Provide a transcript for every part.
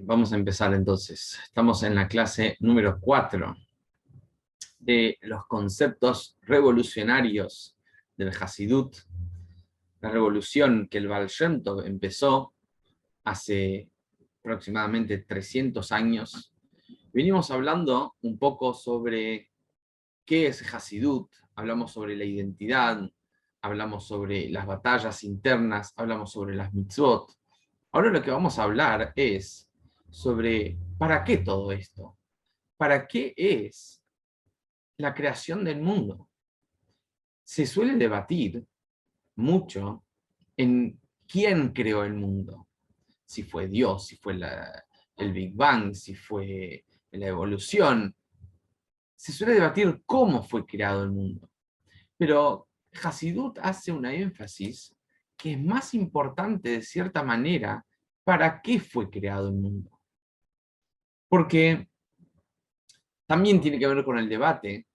Vamos a empezar entonces. Estamos en la clase número 4 de los conceptos revolucionarios del Hasidut, la revolución que el Baal Shem Tov empezó hace aproximadamente 300 años. Venimos hablando un poco sobre qué es Hasidut, hablamos sobre la identidad, hablamos sobre las batallas internas, hablamos sobre las mitzvot. Ahora lo que vamos a hablar es sobre ¿para qué todo esto? ¿Para qué es la creación del mundo? Se suele debatir mucho en quién creó el mundo. Si fue Dios, si fue el Big Bang, si fue la evolución. Se suele debatir cómo fue creado el mundo. Pero Hasidut hace una énfasis que es más importante de cierta manera para qué fue creado el mundo. Porque también tiene que ver con el debate,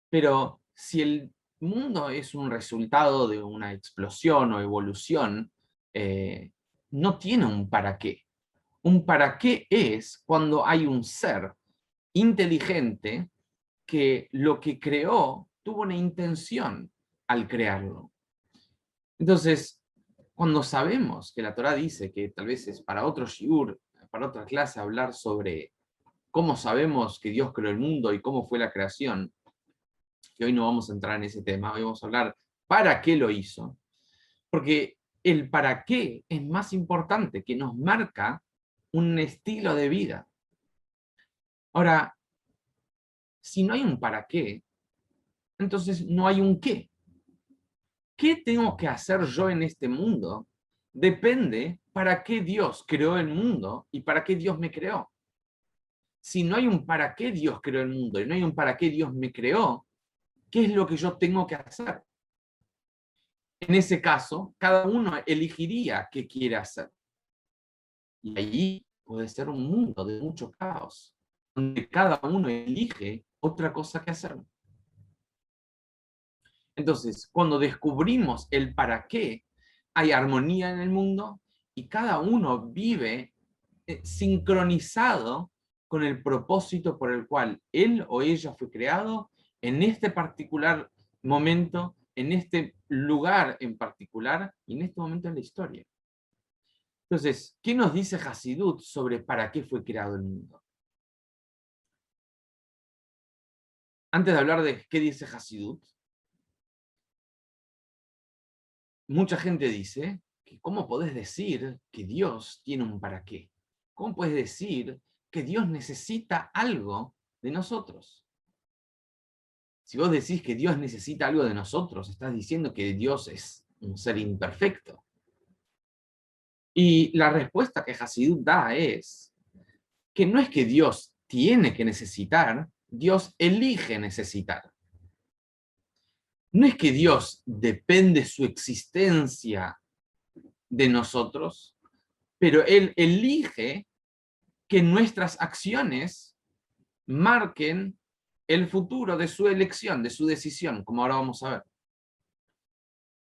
pero si el mundo es un resultado de una explosión o evolución, no tiene un para qué. Un para qué es cuando hay un ser inteligente que lo que creó tuvo una intención al crearlo. Entonces, cuando sabemos que la Torá dice que tal vez es para otro shiur, para otra clase, hablar sobre cómo sabemos que Dios creó el mundo y cómo fue la creación, que hoy no vamos a entrar en ese tema, hoy vamos a hablar para qué lo hizo, porque el para qué es más importante, que nos marca un estilo de vida. Ahora, si no hay un para qué, entonces no hay un qué. ¿Qué tengo que hacer yo en este mundo? Depende para qué Dios creó el mundo y para qué Dios me creó. Si no hay un para qué Dios creó el mundo y no hay un para qué Dios me creó, ¿qué es lo que yo tengo que hacer? En ese caso, cada uno elegiría qué quiere hacer. Y allí puede ser un mundo de mucho caos, donde cada uno elige otra cosa que hacer. Entonces, cuando descubrimos el para qué, hay armonía en el mundo y cada uno vive sincronizado con el propósito por el cual él o ella fue creado en este particular momento, en este lugar en particular y en este momento en la historia. Entonces, ¿qué nos dice Hasidut sobre para qué fue creado el mundo? Antes de hablar de qué dice Hasidut, mucha gente dice que ¿cómo podés decir que Dios tiene un para qué? ¿Cómo puedes decir que Dios necesita algo de nosotros? Si vos decís que Dios necesita algo de nosotros, estás diciendo que Dios es un ser imperfecto. Y la respuesta que Hasidut da es que no es que Dios tiene que necesitar, Dios elige necesitar. No es que Dios depende su existencia de nosotros, pero Él elige que nuestras acciones marquen el futuro de su elección, de su decisión, como ahora vamos a ver.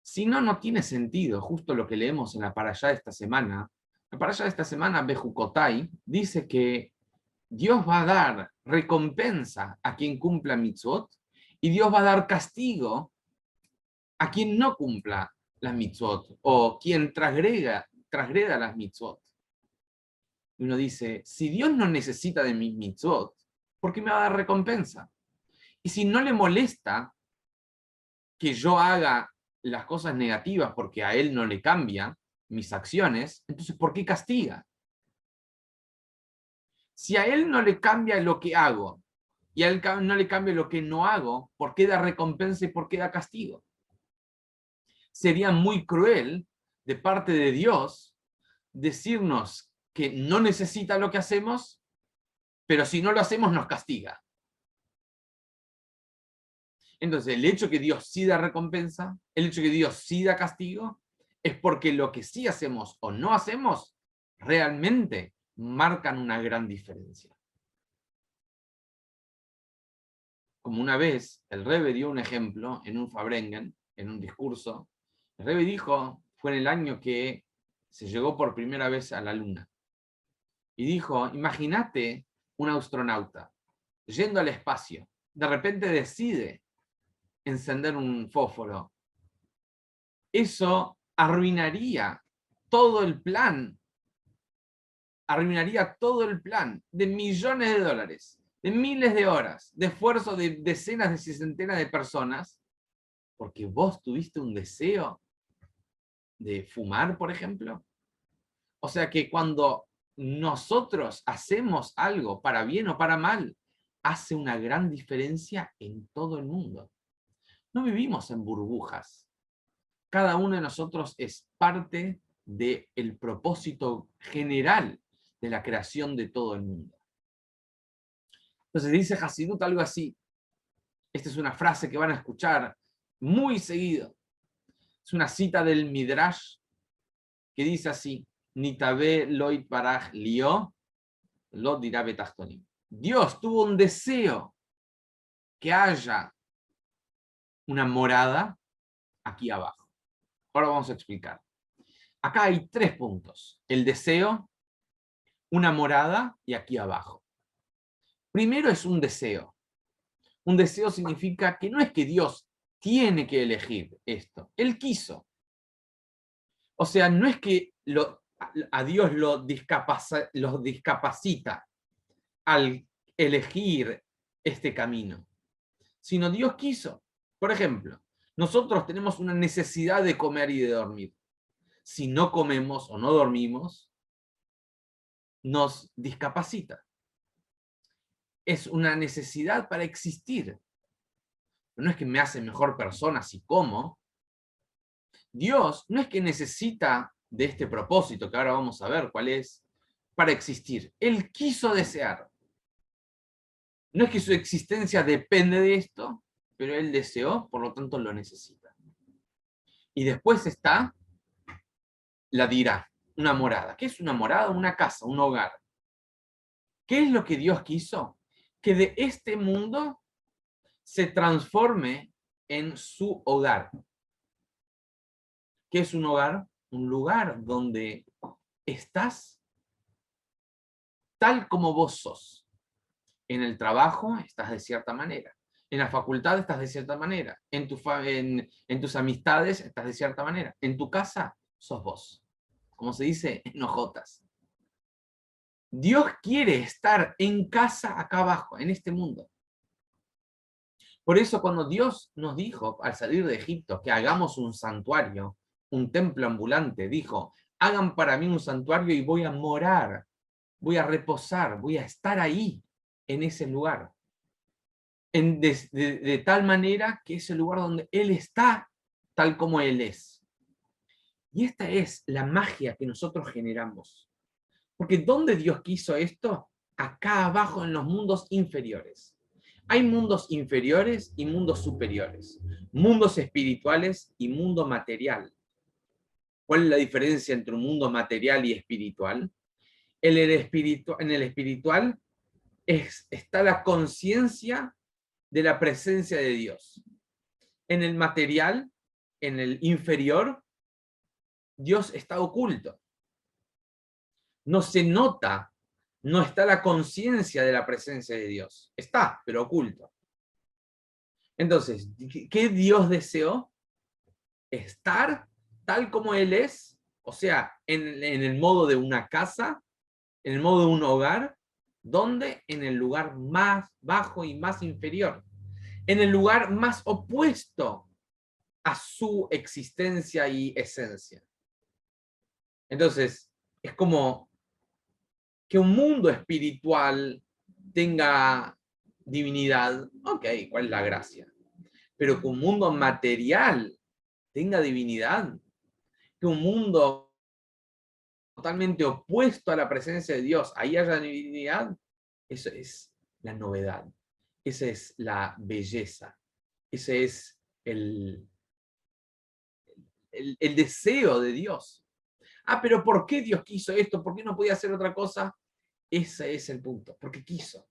Si no, no tiene sentido, justo lo que leemos en la parashá de esta semana. La parashá de esta semana, Bejucotai, dice que Dios va a dar recompensa a quien cumpla mitzvot y Dios va a dar castigo a quien no cumpla las mitzvot o quien transgreda las mitzvot. Y uno dice, si Dios no necesita de mis mitzvot, ¿por qué me va a dar recompensa? Y si no le molesta que yo haga las cosas negativas porque a Él no le cambia mis acciones, entonces ¿por qué castiga? Si a Él no le cambia lo que hago y a Él no le cambia lo que no hago, ¿por qué da recompensa y por qué da castigo? Sería muy cruel de parte de Dios decirnos que no necesita lo que hacemos, pero si no lo hacemos nos castiga. Entonces, el hecho que Dios sí da recompensa, el hecho que Dios sí da castigo, es porque lo que sí hacemos o no hacemos realmente marcan una gran diferencia. Como una vez el Rebbe dio un ejemplo en un Fabrengen, en un discurso, el Rebbe dijo, fue en el año que se llegó por primera vez a la luna. Y dijo, imagínate un astronauta yendo al espacio, de repente decide encender un fósforo. Eso arruinaría todo el plan, de millones de dólares, de miles de horas, de esfuerzo de decenas de centenas de personas, porque vos tuviste un deseo de fumar, por ejemplo. O sea que cuando nosotros hacemos algo para bien o para mal, hace una gran diferencia en todo el mundo. No vivimos en burbujas. Cada uno de nosotros es parte del propósito general de la creación de todo el mundo. Entonces dice Hasidut algo así. Esta es una frase que van a escuchar muy seguido. Es una cita del Midrash que dice así: Nitabe loit baraj lio, lo dirá betachtonim. Dios tuvo un deseo que haya una morada aquí abajo. Ahora vamos a explicar. Acá hay 3 puntos. El deseo, una morada y aquí abajo. Primero es un deseo. Un deseo significa que no es que Dios tiene que elegir esto. Él quiso. O sea, no es que a Dios lo discapacita al elegir este camino, sino Dios quiso. Por ejemplo, nosotros tenemos una necesidad de comer y de dormir. Si no comemos o no dormimos, nos discapacita. Es una necesidad para existir. No es que me hace mejor persona si como. Dios no es que necesita de este propósito, que ahora vamos a ver cuál es, para existir. Él quiso desear. No es que su existencia depende de esto, pero él deseó, por lo tanto lo necesita. Y después está la dirá, una morada. ¿Qué es una morada? Una casa, un hogar. ¿Qué es lo que Dios quiso? Que de este mundo se transforme en su hogar. ¿Qué es un hogar? Un lugar donde estás tal como vos sos. En el trabajo estás de cierta manera. En la facultad estás de cierta manera. En tus amistades estás de cierta manera. En tu casa sos vos. Como se dice, en hojotas. Dios quiere estar en casa acá abajo, en este mundo. Por eso cuando Dios nos dijo al salir de Egipto que hagamos un santuario, un templo ambulante, dijo, hagan para mí un santuario y voy a morar, voy a reposar, voy a estar ahí, en ese lugar. De tal manera que es el lugar donde Él está, tal como Él es. Y esta es la magia que nosotros generamos. Porque ¿dónde Dios quiso esto? Acá abajo en los mundos inferiores. Hay mundos inferiores y mundos superiores. Mundos espirituales y mundo material. ¿Cuál es la diferencia entre un mundo material y espiritual? En el espiritual está la conciencia de la presencia de Dios. En el material, en el inferior, Dios está oculto. No se nota, no está la conciencia de la presencia de Dios. Está, pero oculto. Entonces, ¿qué Dios deseó? Estar tal como Él es, o sea, en el modo de una casa, en el modo de un hogar, donde en el lugar más bajo y más inferior, en el lugar más opuesto a su existencia y esencia. Entonces, es como que un mundo espiritual tenga divinidad, ok, ¿cuál es la gracia? Pero que un mundo material tenga divinidad, que un mundo totalmente opuesto a la presencia de Dios, ahí haya divinidad, eso es la novedad, esa es la belleza, ese es el deseo de Dios. Ah, pero ¿por qué Dios quiso esto? ¿Por qué no podía hacer otra cosa? Ese es el punto, porque quiso.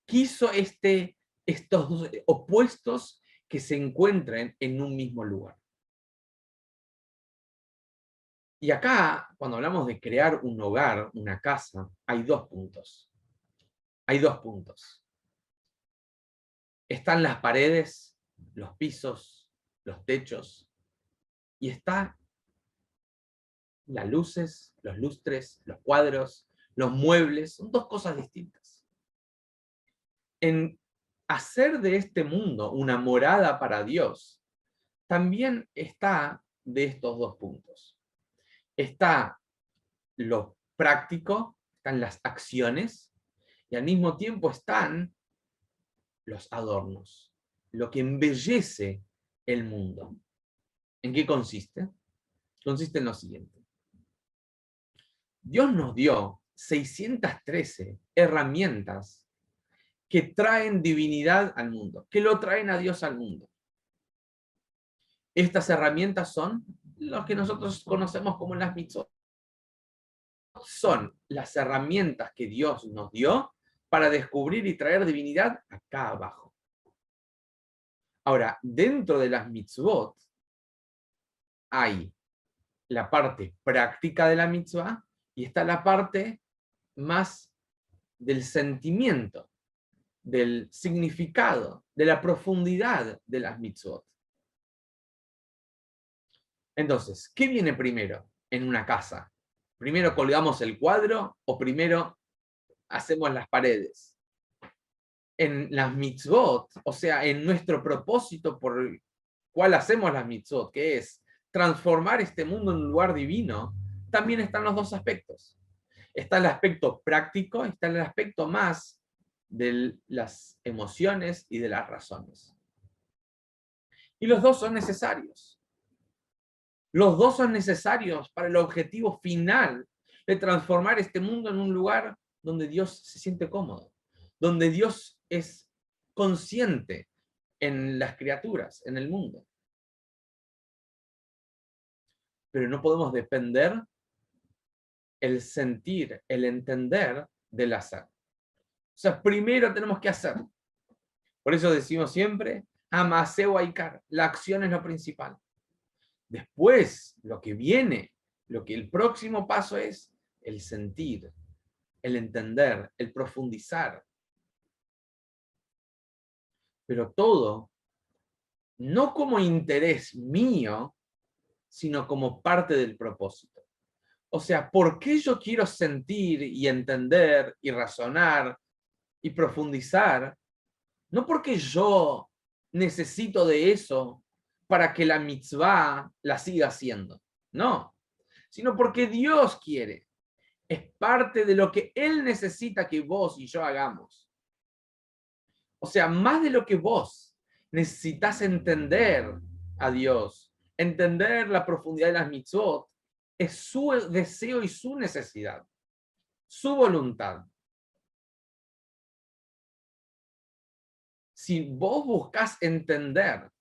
Quiso estos dos opuestos que se encuentren en un mismo lugar. Y acá, cuando hablamos de crear un hogar, una casa, hay dos puntos. Hay dos puntos. Están las paredes, los pisos, los techos, y está las luces, los lustres, los cuadros, los muebles. Son dos cosas distintas. En hacer de este mundo una morada para Dios, también está de estos dos puntos. Está lo práctico, están las acciones, y al mismo tiempo están los adornos, lo que embellece el mundo. ¿En qué consiste? Consiste en lo siguiente. Dios nos dio 613 herramientas que traen divinidad al mundo, que lo traen a Dios al mundo. Estas herramientas son lo que nosotros conocemos como las mitzvot. Son las herramientas que Dios nos dio para descubrir y traer divinidad acá abajo. Ahora, dentro de las mitzvot hay la parte práctica de la mitzvah y está la parte más del sentimiento, del significado, de la profundidad de las mitzvot. Entonces, ¿qué viene primero en una casa? ¿Primero colgamos el cuadro o primero hacemos las paredes? En las mitzvot, o sea, en nuestro propósito por el cual hacemos las mitzvot, que es transformar este mundo en un lugar divino, también están los dos aspectos. Está el aspecto práctico, está el aspecto más de las emociones y de las razones. Y los dos son necesarios. Los dos son necesarios para el objetivo final de transformar este mundo en un lugar donde Dios se siente cómodo, donde Dios es consciente en las criaturas, en el mundo. Pero no podemos depender el sentir, el entender del hacer. O sea, primero tenemos que hacer. Por eso decimos siempre, amaseo aikar, la acción es lo principal. Después, lo que viene, lo que el próximo paso es el sentir, el entender, el profundizar. Pero todo, no como interés mío, sino como parte del propósito. O sea, ¿por qué yo quiero sentir y entender y razonar y profundizar? No porque yo necesito de eso para que la mitzvah la siga haciendo. No, sino porque Dios quiere. Es parte de lo que Él necesita que vos y yo hagamos. O sea, más de lo que vos necesitas entender a Dios, entender la profundidad de las mitzvot, es su deseo y su necesidad, su voluntad. Si vos buscas entender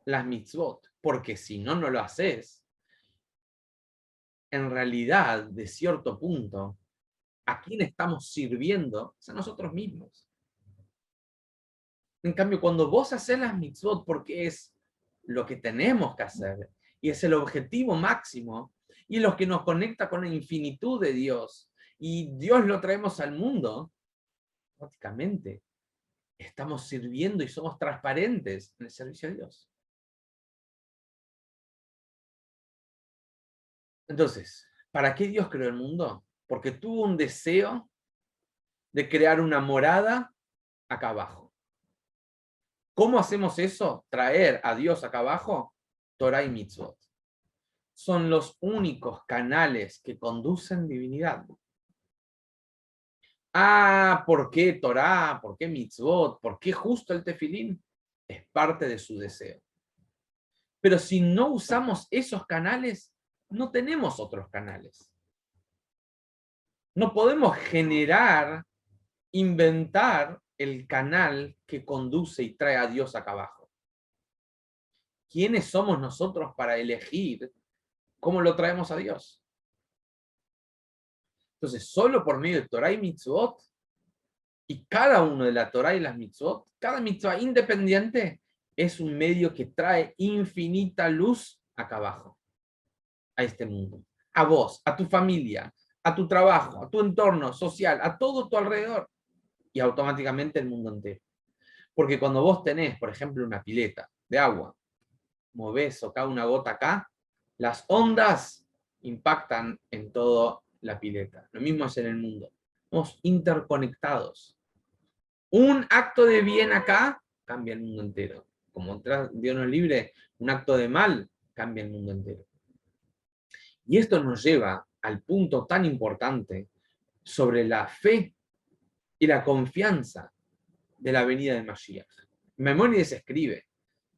las mitzvot, porque si no, no lo haces, en realidad, de cierto punto, ¿a quién estamos sirviendo? Es a nosotros mismos. En cambio, cuando vos haces las mitzvot porque es lo que tenemos que hacer y es el objetivo máximo y es lo que nos conecta con la infinitud de Dios y Dios lo traemos al mundo, prácticamente estamos sirviendo y somos transparentes en el servicio a Dios. Entonces, ¿para qué Dios creó el mundo? Porque tuvo un deseo de crear una morada acá abajo. ¿Cómo hacemos eso? Traer a Dios acá abajo, Torah y Mitzvot. Son los únicos canales que conducen divinidad. Ah, ¿por qué Torah? ¿Por qué Mitzvot? ¿Por qué justo el tefilín? Es parte de su deseo. Pero si no usamos esos canales, no tenemos otros canales. No podemos generar, inventar el canal que conduce y trae a Dios acá abajo. ¿Quiénes somos nosotros para elegir cómo lo traemos a Dios? Entonces, solo por medio de Torah y Mitzvot, y cada uno de la Torah y las Mitzvot, cada mitzvah independiente es un medio que trae infinita luz acá abajo, a este mundo. a vos, a tu familia, a tu trabajo, a tu entorno social, a todo tu alrededor, y automáticamente el mundo entero. Porque cuando vos tenés, por ejemplo, una pileta de agua, movés o cae una gota acá, las ondas impactan en toda la pileta. Lo mismo es en el mundo. Estamos interconectados. Un acto de bien acá cambia el mundo entero. Como Dios nos libre, un acto de mal cambia el mundo entero. Y esto nos lleva al punto tan importante sobre la fe y la confianza de la venida de Mashiach. Maimónides escribe,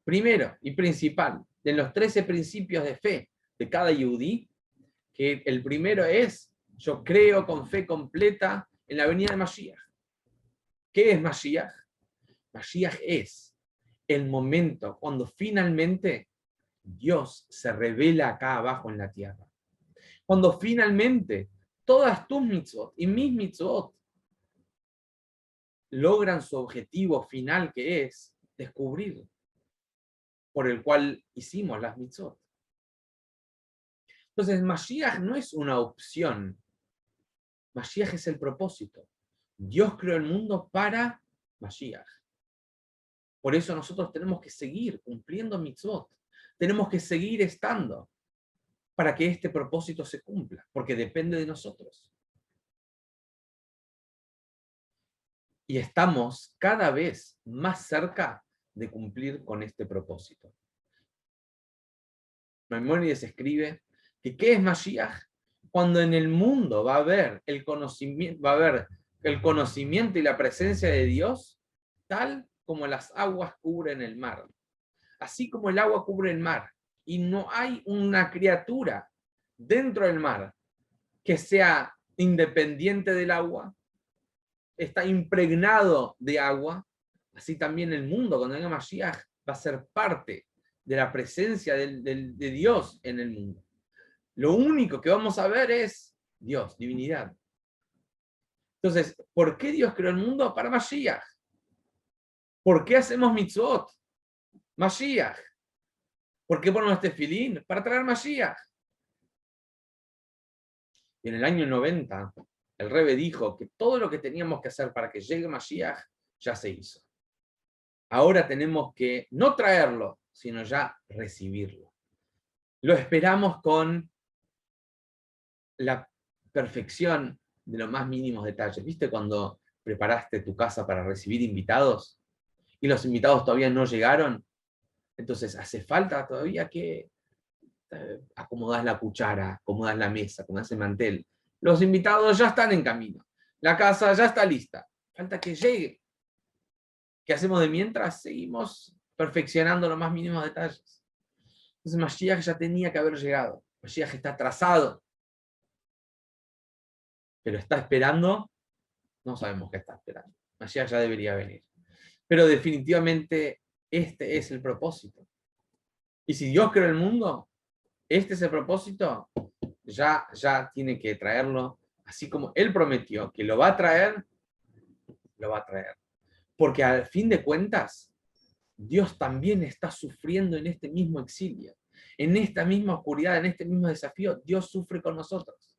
primero y principal, de los 13 principios de fe de cada yudí, que el primero es, yo creo con fe completa en la venida de Mashiach. ¿Qué es Mashiach? Mashiach es el momento cuando finalmente Dios se revela acá abajo en la tierra. Cuando finalmente todas tus mitzvot y mis mitzvot logran su objetivo final, que es descubrir por el cual hicimos las mitzvot. Entonces, Mashiach no es una opción. Mashiach es el propósito. Dios creó el mundo para Mashiach. Por eso nosotros tenemos que seguir cumpliendo mitzvot. Tenemos que seguir estando para que este propósito se cumpla, porque depende de nosotros. Y estamos cada vez más cerca de cumplir con este propósito. Maimónides escribe que ¿qué es Mashiach? Cuando en el mundo va a haber el conocimiento y la presencia de Dios, tal como las aguas cubren el mar. Así como el agua cubre el mar, y no hay una criatura dentro del mar que sea independiente del agua, está impregnado de agua, así también el mundo, cuando venga Mashiach, va a ser parte de la presencia de Dios en el mundo. Lo único que vamos a ver es Dios, divinidad. Entonces, ¿por qué Dios creó el mundo? Para Mashiach. ¿Por qué hacemos mitzvot? Mashiach. ¿Por qué ponemos tefilín? Para traer Mashiach. Y en el año 90, el Rebbe dijo que todo lo que teníamos que hacer para que llegue Mashiach ya se hizo. Ahora tenemos que no traerlo, sino ya recibirlo. Lo esperamos con la perfección de los más mínimos detalles. ¿Viste cuando preparaste tu casa para recibir invitados y los invitados todavía no llegaron? Entonces hace falta todavía que acomodás la cuchara, acomodás la mesa, acomodás el mantel. Los invitados ya están en camino. La casa ya está lista. Falta que llegue. ¿Qué hacemos de mientras? Seguimos perfeccionando los más mínimos detalles. Entonces Mashiach ya tenía que haber llegado. Mashiach está atrasado. Pero está esperando, no sabemos qué está esperando. Mashiach ya debería venir. Pero definitivamente este es el propósito. Y si Dios creó el mundo, este es el propósito, ya tiene que traerlo, así como Él prometió que lo va a traer, lo va a traer. Porque al fin de cuentas, Dios también está sufriendo en este mismo exilio, en esta misma oscuridad, en este mismo desafío, Dios sufre con nosotros.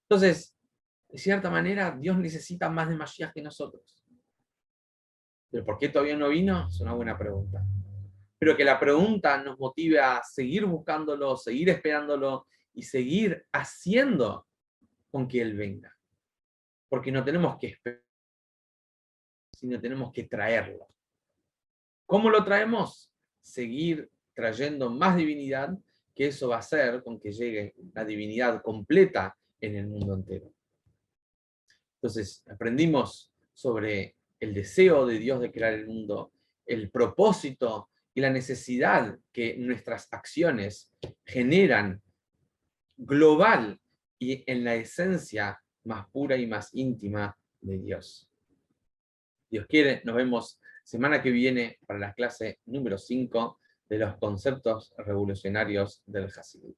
Entonces, de cierta manera, Dios necesita más de Mashiach que nosotros. ¿Pero por qué todavía no vino? Es una buena pregunta. Pero que la pregunta nos motive a seguir buscándolo, seguir esperándolo y seguir haciendo con que Él venga. Porque no tenemos que esperar, sino tenemos que traerlo. ¿Cómo lo traemos? Seguir trayendo más divinidad, que eso va a hacer con que llegue la divinidad completa en el mundo entero. Entonces, aprendimos sobre el deseo de Dios de crear el mundo, el propósito y la necesidad que nuestras acciones generan global y en la esencia más pura y más íntima de Dios. Dios quiere, nos vemos semana que viene para la clase número 5 de los conceptos revolucionarios del Hasidut.